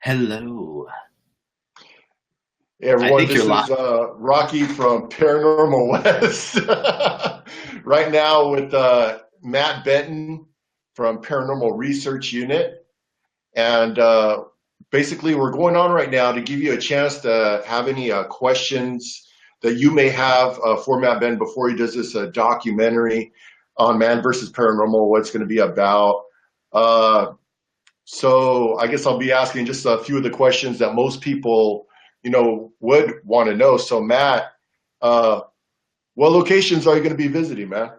Hello. Hey I everyone, think this you're is live. Rahkee from Paranormal West. Right now with Matt Benton from Paranormal Research Unit. And basically, we're going on right now to give you a chance to have any questions that you may have for Matt Benton before he does this documentary on Man versus Paranormal, what it's going to be about. Uh, so I guess I'll be asking just a few of the questions that most people, would want to know. So Matt, uh, what locations are you going to be visiting, Matt?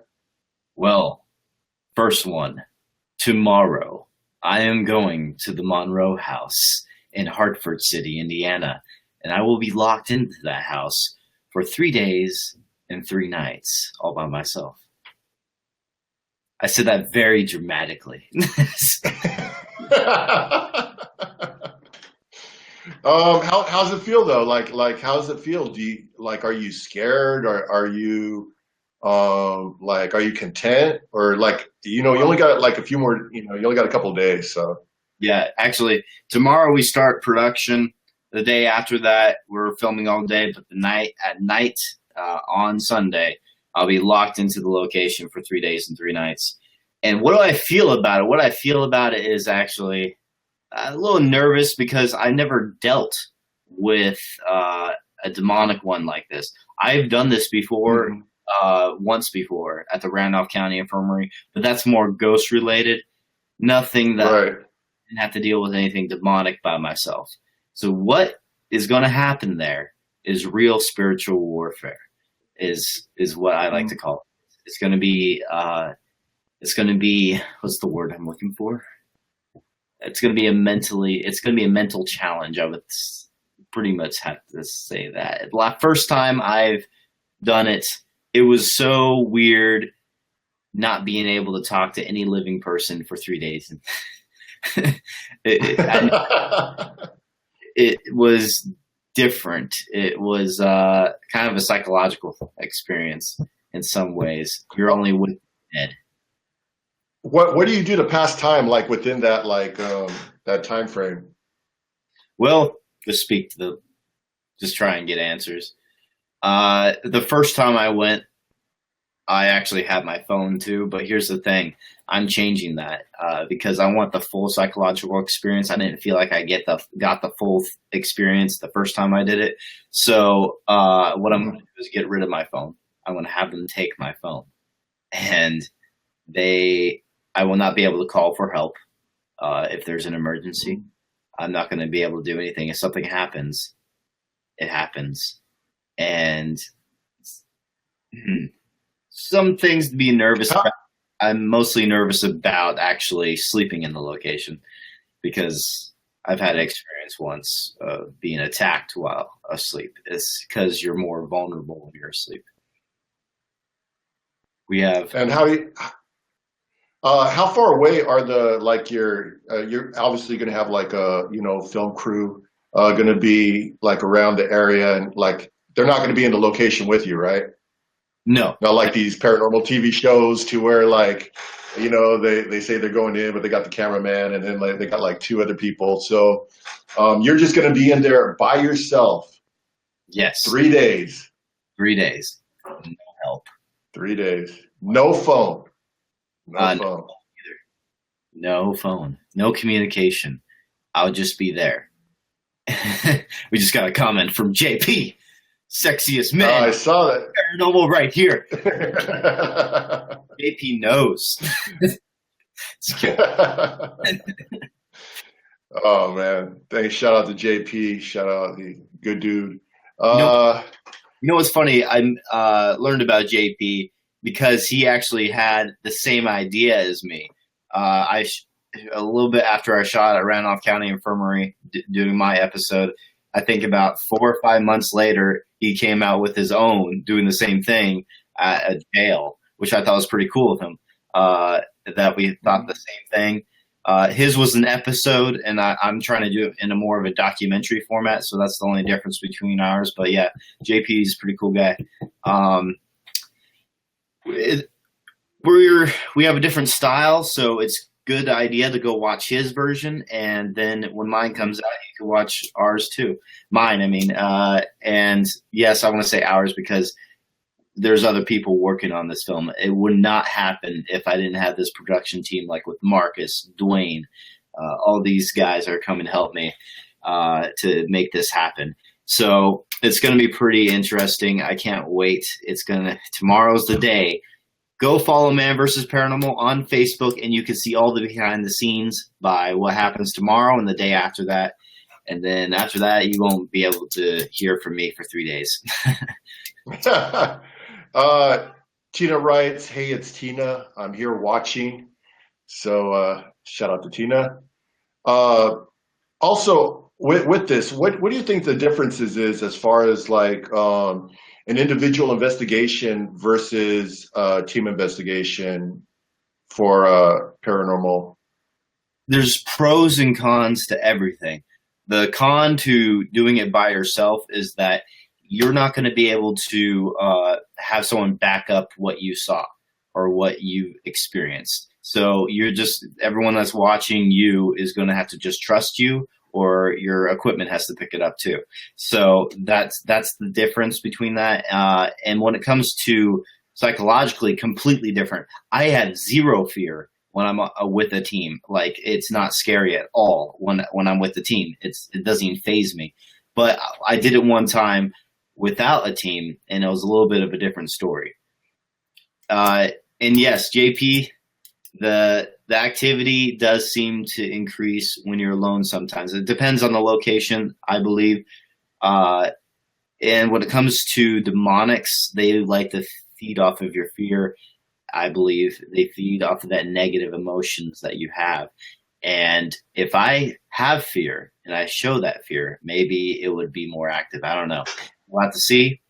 Well, first one. Tomorrow, I am going to the Monroe House in Hartford City, Indiana, and I will be locked into that house for 3 days and 3 nights all by myself. I said that very dramatically. How's it feel though? How does it feel? Do you are you scared or are you are you content or you only got like a few more, you only got a couple of days, so. Yeah, actually, tomorrow we start production. The day after that, we're filming all day, but at night on Sunday, I'll be locked into the location for 3 days and 3 nights. And what do I feel about it? What I feel about it is actually a little nervous because I never dealt with a demonic one like this. I've done this before, Mhm. once before at the Randolph County Infirmary, but that's more ghost related. Nothing that Right. didn't have to deal with anything demonic by myself. So what is going to happen there is real spiritual warfare. Is what I like to call it. It's going to be what's the word I'm looking for? It's going to be a mental challenge. I would pretty much have to say that. The first time I've done it, it was so weird not being able to talk to any living person for 3 days. It was different. It was kind of a psychological experience in some ways. You're only with dead. What do you do to pass time like within that that time frame? Well, just try and get answers. The first time I went, I actually had my phone too, but here's the thing. I'm changing that because I want the full psychological experience. I didn't feel like I got the full experience the first time I did it. So what I'm going to do is get rid of my phone. I'm going to have them take my phone, and I will not be able to call for help if there's an emergency. I'm not going to be able to do anything. If something happens, it happens, and some things to be nervous How, about. I'm mostly nervous about actually sleeping in the location because I've had experience once being attacked while asleep. It's because you're more vulnerable when you're asleep. We have and how far away are the you're obviously going to have like a film crew going to be like around the area, and like they're not going to be in the location with you, right? no, Not like these paranormal TV shows to where they say they're going in, but they got the cameraman and then like they got like two other people. So you're just going to be in there by yourself. yes, 3 days. 3 days, no help, 3 days. No phone. No no, phone. no phone, no communication. I'll just be there. We just got a comment from JP, sexiest man, I saw that. paranormal right here. Oh JP knows. man, thanks. Shout out to JP. Shout out the good dude. You know, Uh, you know what's funny? I learned about JP because he actually had the same idea as me. A little bit after I shot at Randolph County Infirmary doing my episode, I think about 4 or 5 months later, he came out with his own doing the same thing at a jail, which I thought was pretty cool of him. That we thought the same thing. His was an episode, and I'm trying to do it in a more of a documentary format, so that's the only difference between ours. But yeah, JP is a pretty cool guy. Um, we have a different style, so it's good idea to go watch his version, and then when mine comes out, you can watch ours too. Mine, I mean, and yes, I want to say ours because there's other people working on this film. It would not happen if I didn't have this production team, like with Marcus, Dwayne, all these guys are coming to help me to make this happen. So it's going to be pretty interesting. I can't wait. Tomorrow's the day. Go follow Man vs. Paranormal on Facebook, and you can see all the behind the scenes by what happens tomorrow and the day after that. And then after that, you won't be able to hear from me for 3 days. Tina writes, "Hey, it's Tina. I'm here watching." So shout out to Tina. Also, with this, what do you think the differences is as far as like an individual investigation versus team investigation for paranormal? There's pros and cons to everything. The con to doing it by yourself is that you're not going to be able to have someone back up what you saw or what you experienced. So everyone that's watching you is going to have to just trust you, or your equipment has to pick it up too. So that's the difference between that. And when it comes to psychologically, completely different. I had zero fear when I'm with a team. Like, it's not scary at all when I'm with the team. It doesn't even faze me. But I did it one time without a team, and it was a little bit of a different story. And yes, JP, the activity does seem to increase when you're alone sometimes. It depends on the location, I believe. And when it comes to demonics, they like to feed off of your fear. I believe they feed off of that negative emotions that you have. And if I have fear and I show that fear, maybe it would be more active. I don't know. We'll have to see.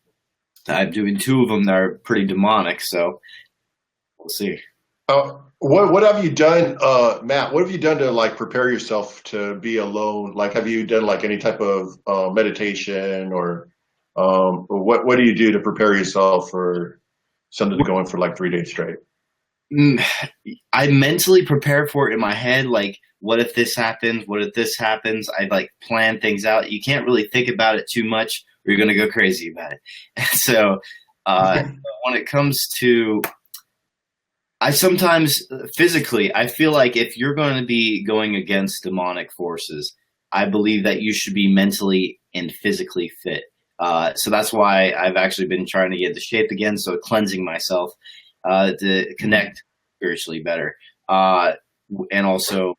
I'm doing 2 of them that are pretty demonic, so we'll see. What have you done, Matt? What have you done to like prepare yourself to be alone? Like, have you done like any type of meditation or what do you do to prepare yourself for something going for like 3 days straight? I mentally prepare for it in my head. Like, what if this happens? What if this happens? I like plan things out. You can't really think about it too much, or you're going to go crazy about it. So when it comes to, I sometimes physically, I feel like if you're going to be going against demonic forces, I believe that you should be mentally and physically fit. So that's why I've actually been trying to get into shape again. So cleansing myself to connect spiritually better. And also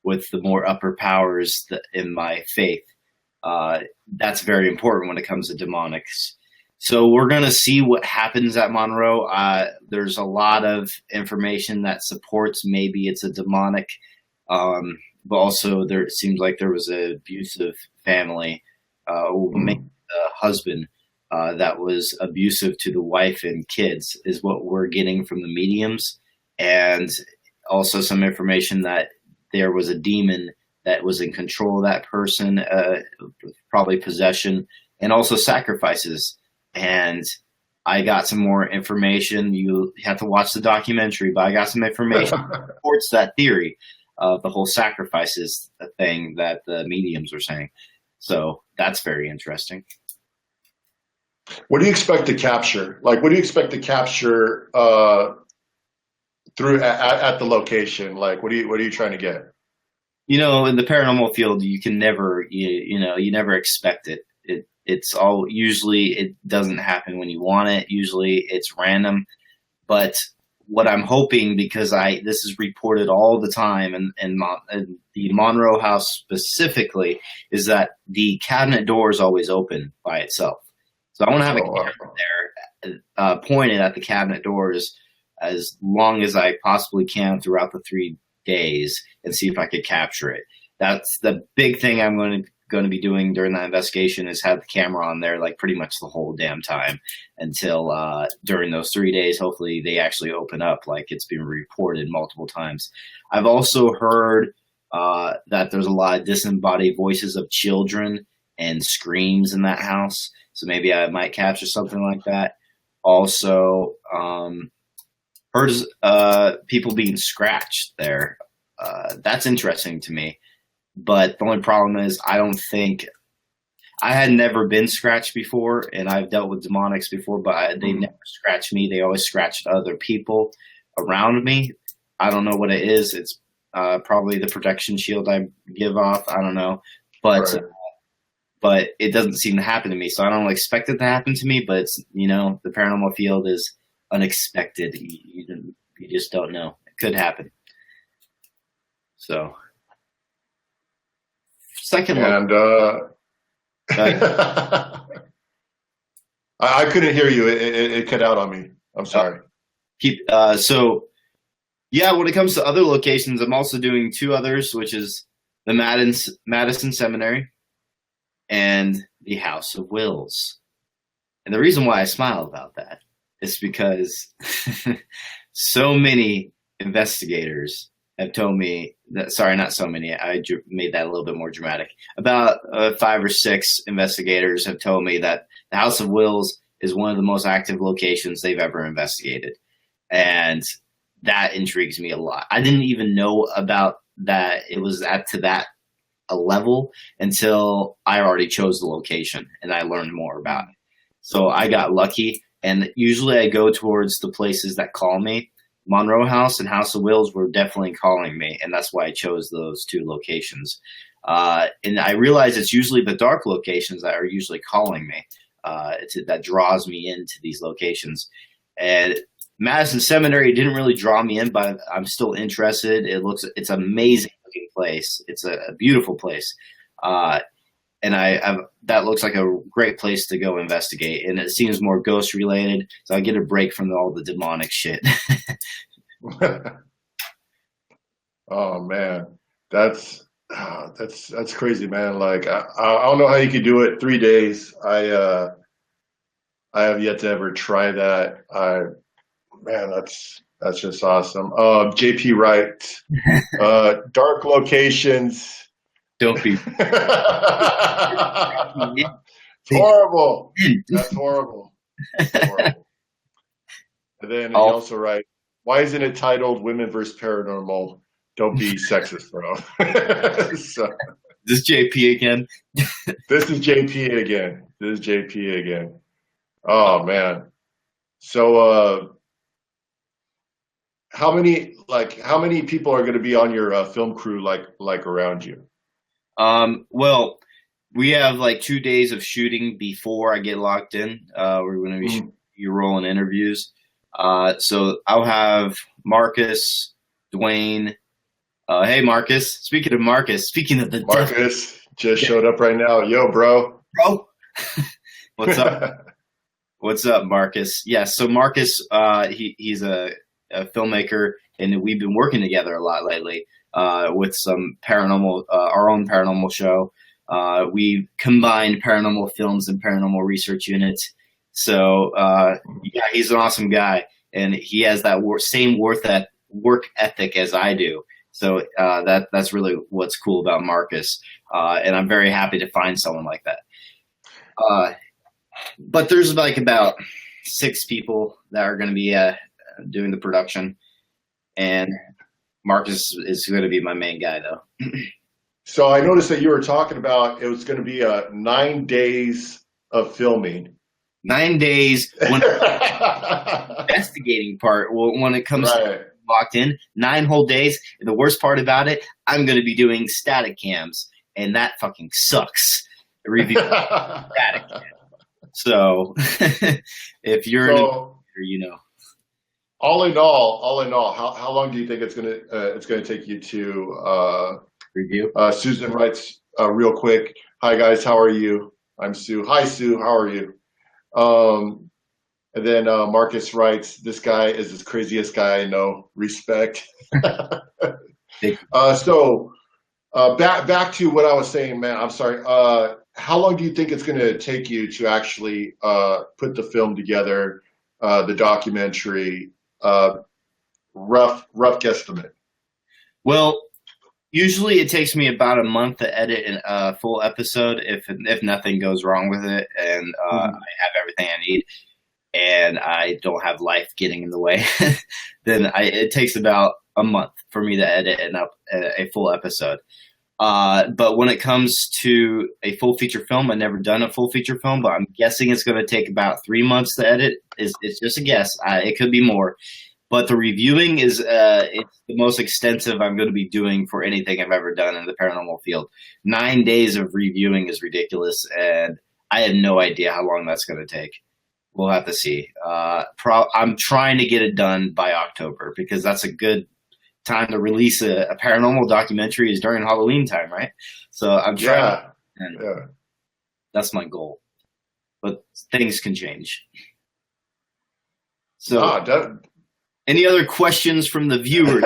with the more upper powers in my faith. That's very important when it comes to demonics. So we're going to see what happens at Monroe. There's a lot of information that supports maybe it's a demonic, but also it seems like there was an abusive family, maybe the husband that was abusive to the wife and kids is what we're getting from the mediums. And also some information that there was a demon that was in control of that person, probably possession, and also sacrifices. And I got some more information. You have to watch the documentary, but I got some information that supports that theory of the whole sacrifices thing that the mediums are saying. So that's very interesting. What do you expect to capture? Like, what do you expect to capture through at the location? Like, what are you trying to get? You know, in the paranormal field, you can never, you never expect it. It's all, usually it doesn't happen when you want it. Usually it's random. But what I'm hoping, because this is reported all the time, and the Monroe house specifically, is that the cabinet door is always open by itself. So I want to have a camera there pointed at the cabinet doors as long as I possibly can throughout the 3 days and see if I could capture it. That's the big thing I'm going to be doing during that investigation, is have the camera on there like pretty much the whole damn time until during those 3 days, hopefully they actually open up like it's been reported multiple times. I've also heard that there's a lot of disembodied voices of children and screams in that house. So maybe I might capture something like that. Also, heard people being scratched there that's interesting to me. But the only problem is I don't think I had never been scratched before, and I've dealt with demonics before, but they never scratched me. They always scratched other people around me. I don't know what it is. It's probably the protection shield I give off. I don't know, but Right. but it doesn't seem to happen to me. So I don't expect it to happen to me. But it's the paranormal field is unexpected. You just don't know. It could happen. So second And I couldn't hear you. It cut out on me. I'm sorry. So yeah, when it comes to other locations, I'm also doing two others, which is the Madison Seminary and the House of Wills. And the reason why I smile about that is because so many investigators have told me that, sorry, not so many, I made that a little bit more dramatic. About 5 or 6 investigators have told me that the House of Wills is one of the most active locations they've ever investigated. And that intrigues me a lot. I didn't even know about that. It was to that a level until I already chose the location and I learned more about it. So I got lucky, and usually I go towards the places that call me. Monroe House and House of Wills were definitely calling me, and that's why I chose those 2 locations. And I realize it's usually the dark locations that are usually calling me. That draws me into these locations. And Madison Seminary didn't really draw me in, but I'm still interested. It's an amazing looking place. It's a beautiful place. And that looks like a great place to go investigate. And it seems more ghost related, so I get a break from all the demonic shit. Oh man, that's crazy, man. Like I don't know how you could do it 3 days. I have yet to ever try that. Man, that's just awesome. JP Wright, dark locations. Don't be. It's horrible. That's horrible. That's horrible. And then he also writes, why isn't it titled Women vs. Paranormal? Don't be sexist, bro. So, this JP again. This is JP again. Oh man. So how many people are going to be on your film crew like around you? Well, we have like 2 days of shooting before I get locked in. We're going to be rolling interviews. So I'll have Marcus, Dwayne. Hey, Marcus. Speaking of the Marcus just showed up right now. Yo, bro. What's up? What's up, Marcus? Yeah. So Marcus, he's a filmmaker, and we've been working together a lot lately. With some paranormal, our own paranormal show. We combined paranormal films and paranormal research units. So, yeah, he's an awesome guy, and he has that same work ethic as I do. So that's really what's cool about Marcus, and I'm very happy to find someone like that. But there's like about 6 people that are going to be doing the production, and Marcus is going to be my main guy, though. So I noticed that you were talking about it was going to be 9 days of filming. 9 days when investigating part. When it comes to locked in, 9 whole days. And the worst part about it, I'm going to be doing static cams, and that fucking sucks. Review static cams. So if you're All in all, how long do you think it's gonna take you to review? Susan writes real quick. Hi guys, how are you? I'm Sue. Hi Sue, how are you? And then Marcus writes, this guy is the craziest guy I know. Respect. So back to what I was saying, man. I'm sorry. How long do you think it's going to take you to actually put the film together, the documentary? Rough guesstimate. Well, usually it takes me about a month to edit a full episode if nothing goes wrong with it, and I have everything I need, and I don't have life getting in the way. Then it takes about a month for me to edit a full episode. But when it comes to a full feature film, I've never done a full feature film, but I'm guessing it's going to take about 3 months to edit. It's just a guess. It could be more. But the reviewing is it's the most extensive I'm going to be doing for anything I've ever done in the paranormal field. 9 days of reviewing is ridiculous, and I have no idea how long that's going to take. We'll have to see. I'm trying to get it done by October because that's a good time to release a paranormal documentary is during Halloween time, right? So I'm trying. Yeah. That's my goal. But things can change. So, any other questions from the viewers?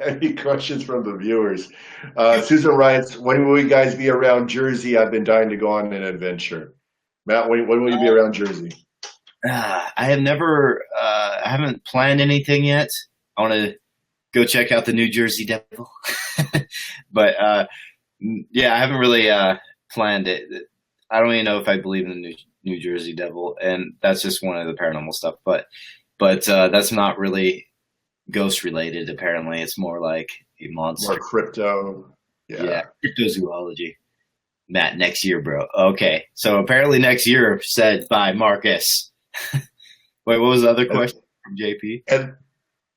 Any questions from the viewers? Susan writes, when will you guys be around Jersey? I've been dying to go on an adventure. Matt, when will you be around Jersey? I have never, I haven't planned anything yet. I want to go check out the New Jersey Devil. But yeah, I haven't really planned it. I don't even know if I believe in the New Jersey Devil, and that's just one of the paranormal stuff. But that's not really ghost related. Apparently, it's more like a monster. More crypto. Yeah, cryptozoology. Matt, next year, bro. Okay, so apparently next year said by Marcus. Wait, what was the other question from JP?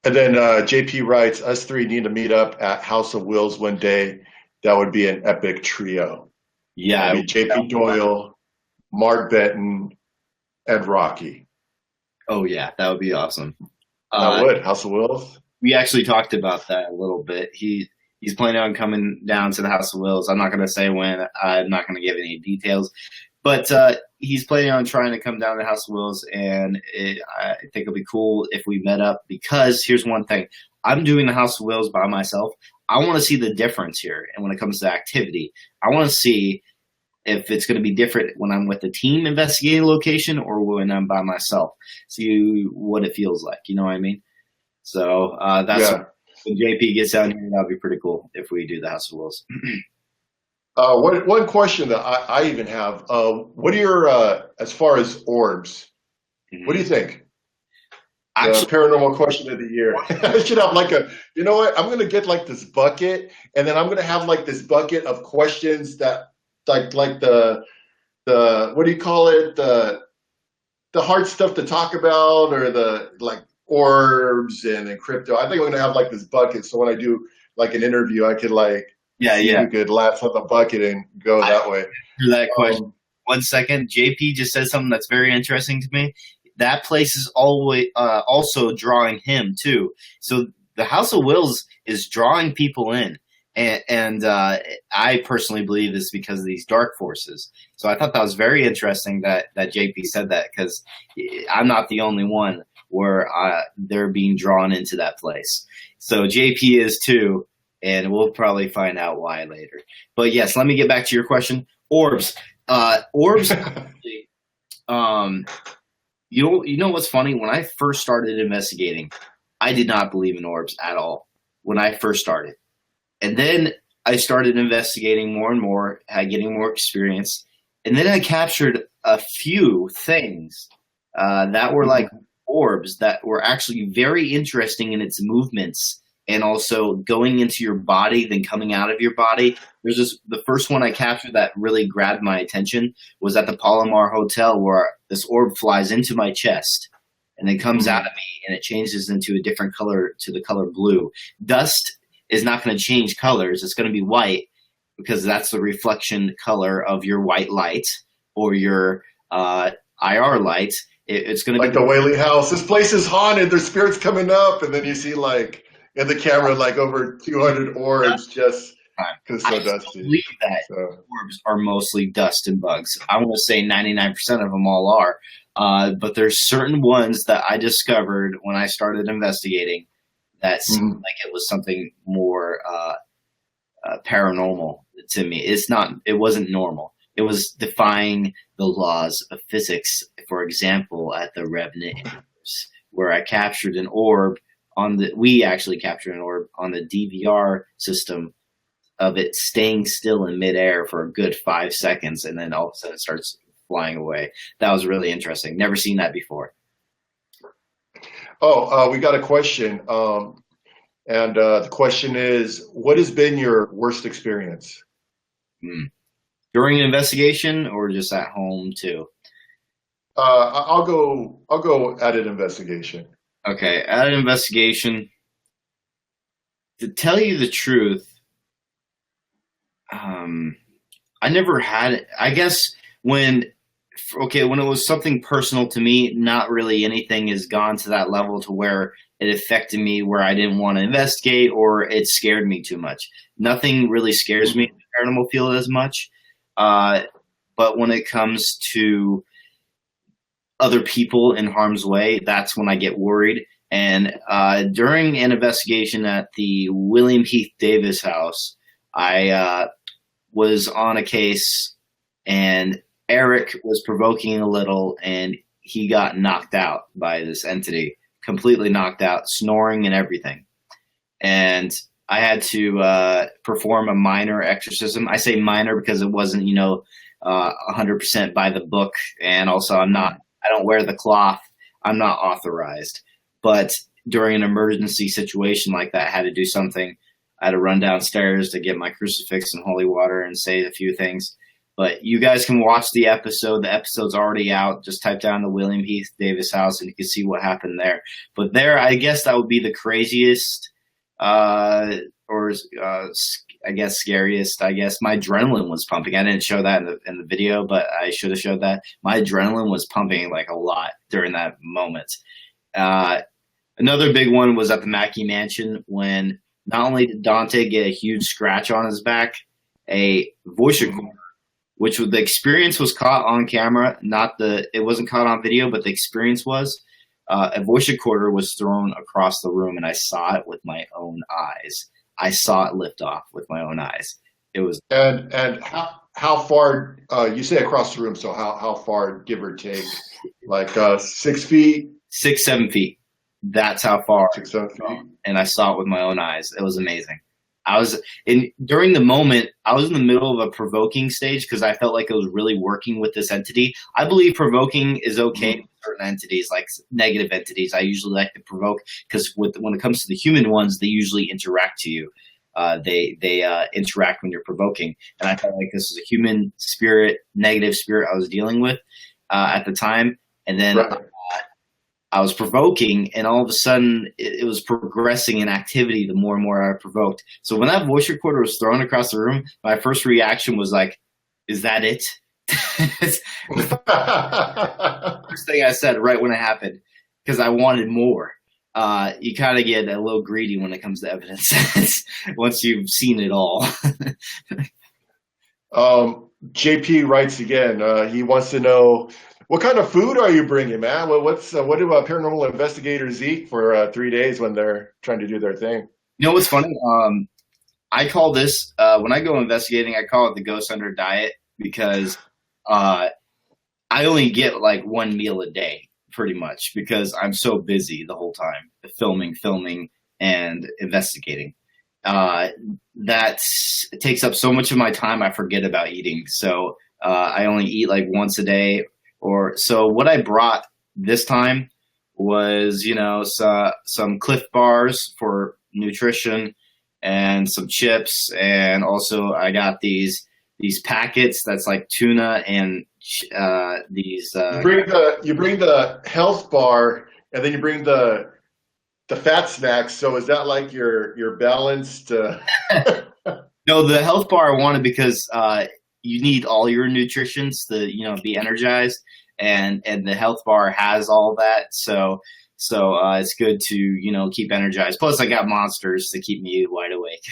And then JP writes, us three need to meet up at House of Wills one day. That would be an epic trio. Yeah. JP Doyle, Matt Benton, and Rahkee. Oh, yeah, that would be awesome. That would. House of Wills? We actually talked about that a little bit. He's planning on coming down to the House of Wills. I'm not going to say when. I'm not going to give any details. But he's planning on trying to come down to House of Wills, and I think it'll be cool if we met up because here's one thing. I'm doing the House of Wills by myself. I want to see the difference here, and when it comes to activity, I want to see if it's going to be different when I'm with the team investigating location or when I'm by myself. See what it feels like. You know what I mean? So that's when JP gets down here. That'll be pretty cool if we do the House of Wills. One question that I even have, what are your, as far as orbs, what do you think? Actually, paranormal question of the year. I should have like you know what, I'm going to get like this bucket, and then I'm going to have like this bucket of questions that like the what do you call it? The hard stuff to talk about, or the like orbs and crypto. I think I'm going to have like this bucket. So when I do like an interview, I could like, you could latch on the bucket and go that way. To that question. 1 second. JP just said something that's very interesting to me. That place is always also drawing him too. So the House of Wills is drawing people in, and I personally believe it's because of these dark forces. So I thought that was very interesting that JP said that, because I'm not the only one where they're being drawn into that place. So JP is too. And we'll probably find out why later. But yes, let me get back to your question. Orbs. Orbs. You know what's funny? When I first started investigating, I did not believe in orbs at all when I first started. And then I started investigating more and more, getting more experience. And then I captured a few things that were like orbs that were actually very interesting in its movements. And also going into your body, then coming out of your body. The first one I captured that really grabbed my attention was at the Palomar Hotel, where this orb flies into my chest and then comes out of me, and it changes into a different color, to the color blue. Dust is not going to change colors. It's going to be white because that's the reflection color of your white light or your IR light. It's going to be like the Whaley House. This place is haunted. There's spirits coming up, and then you see like in the camera like over 200 orbs just because it's so dusty. I believe that orbs are mostly dust and bugs. I want to say 99% of them all are, but there's certain ones that I discovered when I started investigating that seemed like it was something more paranormal to me. It wasn't normal. It was defying the laws of physics. For example, at the Revenant Universe, where I captured an orb we actually captured an orb on the DVR system of it staying still in midair for a good 5 seconds, and then all of a sudden it starts flying away. That was really interesting. Never seen that before. We got a question. And the question is, what has been your worst experience? Hmm. During an investigation or just at home too? I'll go at an investigation. Okay, at an investigation, to tell you the truth, um, I never had it. I guess when when it was something personal to me, not really anything has gone to that level to where it affected me where I didn't want to investigate or it scared me too much. Nothing really scares me in the paranormal field as much. Uh, but when it comes to other people in harm's way, that's when I get worried. And during an investigation at the William Heath Davis house, I was on a case and Eric was provoking a little and he got knocked out by this entity, completely knocked out, snoring and everything. And I had to perform a minor exorcism. I say minor because it wasn't, 100% by the book. And also I don't wear the cloth. I'm not authorized. But during an emergency situation like that, I had to do something. I had to run downstairs to get my crucifix and holy water and say a few things. But you guys can watch the episode. The episode's already out. Just type down the William Heath Davis house and you can see what happened there. But there, I guess that would be the craziest, I guess scariest. I guess my adrenaline was pumping. I didn't show that in the video, but I should have showed that. My adrenaline was pumping like a lot during that moment. Another big one was at the Mackey Mansion when not only did Dante get a huge scratch on his back, a voice recorder, which the experience was caught on camera, it wasn't caught on video, but the experience was. A voice recorder was thrown across the room, and I saw it with my own eyes. I saw it lift off with my own eyes. It was And how far you say across the room? So how far, give or take, like 6 feet, 6, 7 feet. That's how far. 6, 7 feet. And I saw it with my own eyes. It was amazing. During the moment, I was in the middle of a provoking stage because I felt like I was really working with this entity. I believe provoking is okay with certain entities, like negative entities. I usually like to provoke because when it comes to the human ones, they usually interact to you. They interact when you're provoking, and I felt like this was a human spirit, negative spirit I was dealing with at the time, and then. Right. I was provoking, and all of a sudden it was progressing in activity the more and more I provoked. So when that voice recorder was thrown across the room, my first reaction was like, is that it? The first thing I said right when it happened, because I wanted more. You kind of get a little greedy when it comes to evidence once you've seen it all. JP writes again. He wants to know, what kind of food are you bringing, man? What do paranormal investigators eat for 3 days when they're trying to do their thing? You know what's funny? I call this when I go investigating, I call it the Ghost Hunter diet because I only get like one meal a day, pretty much, because I'm so busy the whole time, filming, and investigating. It takes up so much of my time, I forget about eating. So I only eat like once a day. So what I brought this time was, some Cliff Bars for nutrition and some chips. And also I got these packets that's like tuna and these. You bring the health bar and then you bring the fat snacks. So is that like your balanced? No, the health bar I wanted because you need all your nutrients to be energized, and the health bar has all that. So it's good to keep energized. Plus, I got monsters to keep me wide awake.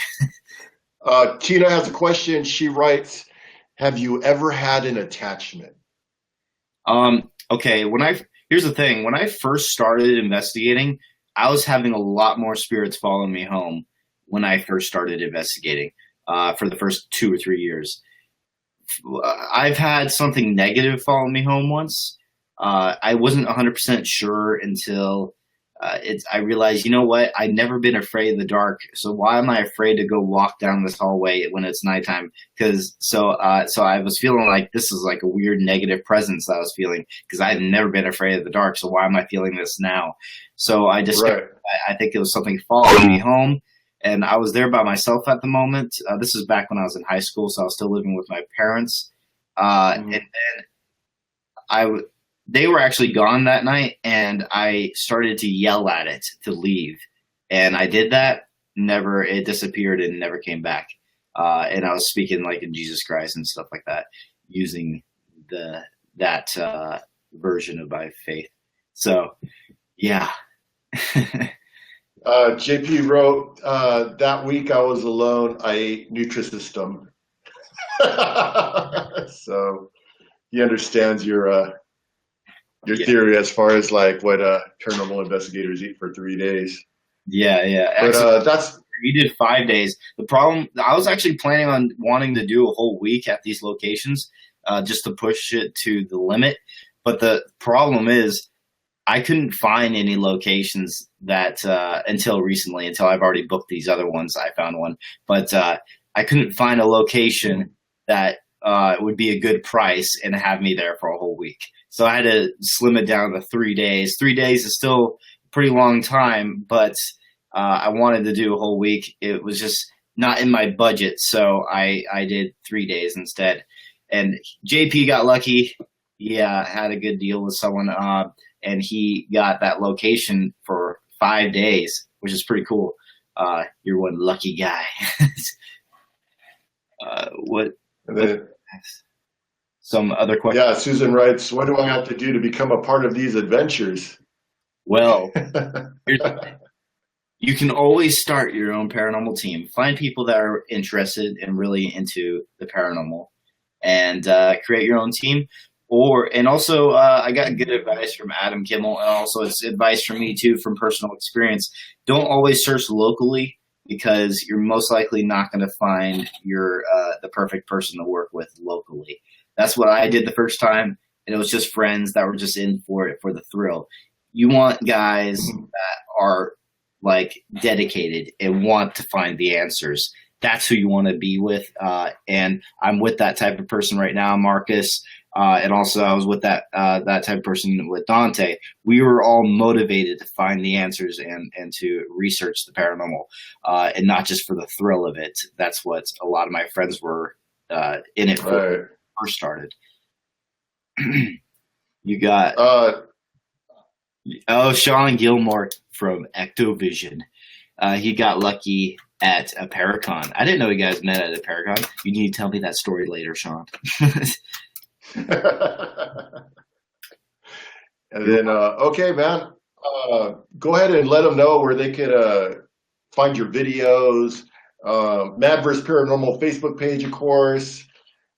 Tina has a question. She writes, "Have you ever had an attachment?" Okay. Here's the thing. When I first started investigating, I was having a lot more spirits following me home when I first started investigating for the first 2 or 3 years. I've had something negative follow me home once. I wasn't 100% sure until I realized, you know what? I've never been afraid of the dark, so why am I afraid to go walk down this hallway when it's nighttime? Because so I was feeling like this is like a weird negative presence that I was feeling because I've never been afraid of the dark. So why am I feeling this now? So I discovered, I think it was something following me home, and I was there by myself at the moment. This is back when I was in high school, so I was still living with my parents, and then they were actually gone that night, and I started to yell at it to leave. And I did that. It disappeared and never came back. And I was speaking like in Jesus Christ and stuff like that, using that version of my faith. So, yeah. JP wrote, that week I was alone, I ate Nutrisystem. So he understands your theory as far as like what paranormal investigators eat for 3 days. Yeah. But actually, we did 5 days. The problem, I was actually planning on wanting to do a whole week at these locations, just to push it to the limit. But the problem is, I couldn't find any locations that until recently, until I've already booked these other ones. I found one, but I couldn't find a location that would be a good price and have me there for a whole week. So I had to slim it down to 3 days. 3 days is still a pretty long time, but I wanted to do a whole week. It was just not in my budget, so I did 3 days instead. And JP got lucky. He had a good deal with someone, and he got that location for 5 days, which is pretty cool. You're one lucky guy. Some other questions? Yeah, Susan writes, what do I have to do to become a part of these adventures? Well, you can always start your own paranormal team. Find people that are interested and really into the paranormal and create your own team. And also, I got good advice from Adam Kimmel, and also it's advice from me too, from personal experience. Don't always search locally, because you're most likely not going to find the perfect person to work with locally. That's what I did the first time, and it was just friends that were just in for it for the thrill. You want guys that are like dedicated and want to find the answers. That's who you want to be with, and I'm with that type of person right now, Marcus. And also I was with that type of person with Dante. We were all motivated to find the answers and to research the paranormal, and not just for the thrill of it. That's what a lot of my friends were in it for when it first started. You got Sean Gilmore from Ectovision. He got lucky at a Paracon. I didn't know you guys met at a Paracon. You need to tell me that story later, Sean. And then, okay, man, go ahead and let them know where they could find your videos. Man vs. Paranormal Facebook page, of course.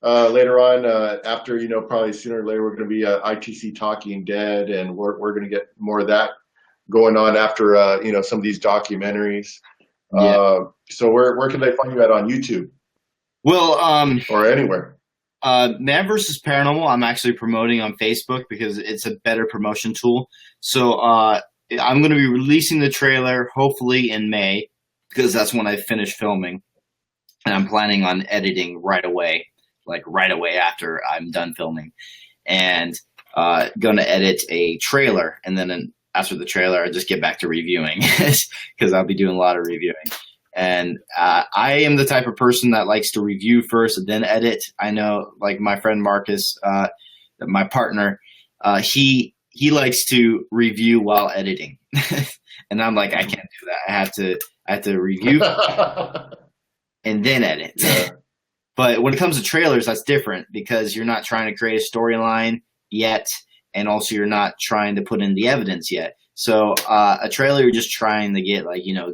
Later on, after, probably sooner or later, we're going to be ITC Talking Dead, and we're going to get more of that going on after, some of these documentaries. Yeah. So where can they find you at on YouTube? Well, or anywhere. Man vs. Paranormal, I'm actually promoting on Facebook because it's a better promotion tool. So I'm going to be releasing the trailer hopefully in May, because that's when I finish filming. And I'm planning on editing right away after I'm done filming. And going to edit a trailer. And then after the trailer, I just get back to reviewing because I'll be doing a lot of reviewing. And I am the type of person that likes to review first and then edit. I know, like my friend Marcus, my partner, he likes to review while editing, and I'm like, I can't do that. I have to review and then edit. Yeah. But when it comes to trailers, that's different because you're not trying to create a storyline yet, and also you're not trying to put in the evidence yet. So a trailer, you're just trying to get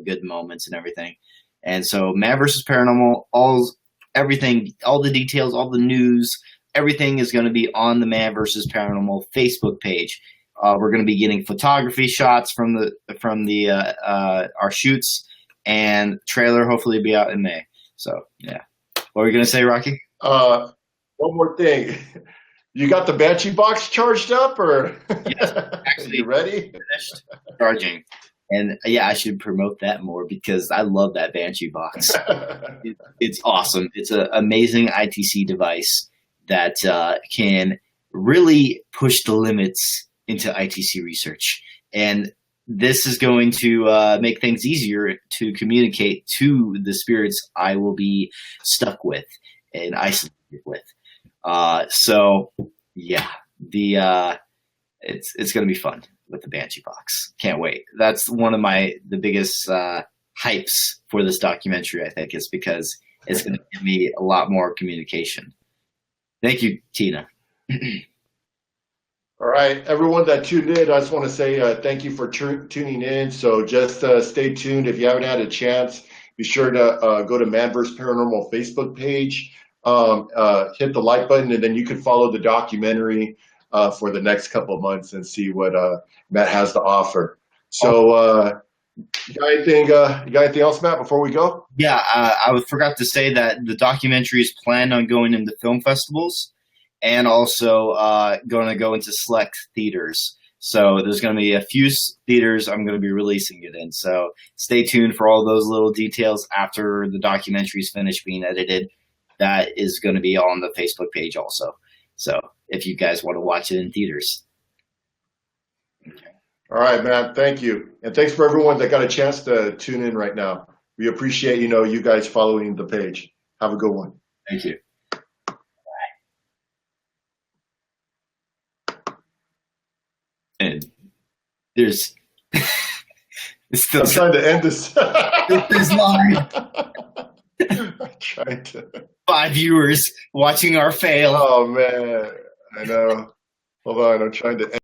good moments and everything. And so Man vs. Paranormal, everything, all the details, all the news, everything is going to be on the Man vs. Paranormal Facebook page. We're going to be getting photography shots from our shoots, and trailer hopefully be out in May. So yeah, what were you going to say, Rahkee? One more thing. You got the Banshee box charged up, or Yes, actually you ready? finished charging. And yeah, I should promote that more because I love that Banshee box. It's awesome. It's an amazing ITC device that can really push the limits into ITC research. And this is going to make things easier to communicate to the spirits I will be stuck with and isolated with. So yeah, it's going to be fun with the Banshee box. Can't wait. That's one of the biggest hypes for this documentary, I think, is because it's going to give me a lot more communication. Thank you, Tina. All right, everyone that tuned in, I just want to say thank you for tuning in. So just stay tuned. If you haven't had a chance, be sure to go to Man vs Paranormal Facebook page, hit the like button, and then you can follow the documentary for the next couple of months and see what Matt has to offer. So you got anything else, Matt, before we go? Yeah, I forgot to say that the documentary is planned on going into film festivals and also going to go into select theaters. So there's going to be a few theaters I'm going to be releasing it in. So stay tuned for all those little details after the documentary is finished being edited. That is going to be on the Facebook page also. So if you guys want to watch it in theaters. Okay. All right, Matt, thank you. And thanks for everyone that got a chance to tune in right now. We appreciate, you guys following the page. Have a good one. Thank you. And there's still I'm trying to end this. There's live. I'm trying to. 5 viewers watching our fail. Oh man, I know. Hold on, I'm trying to end.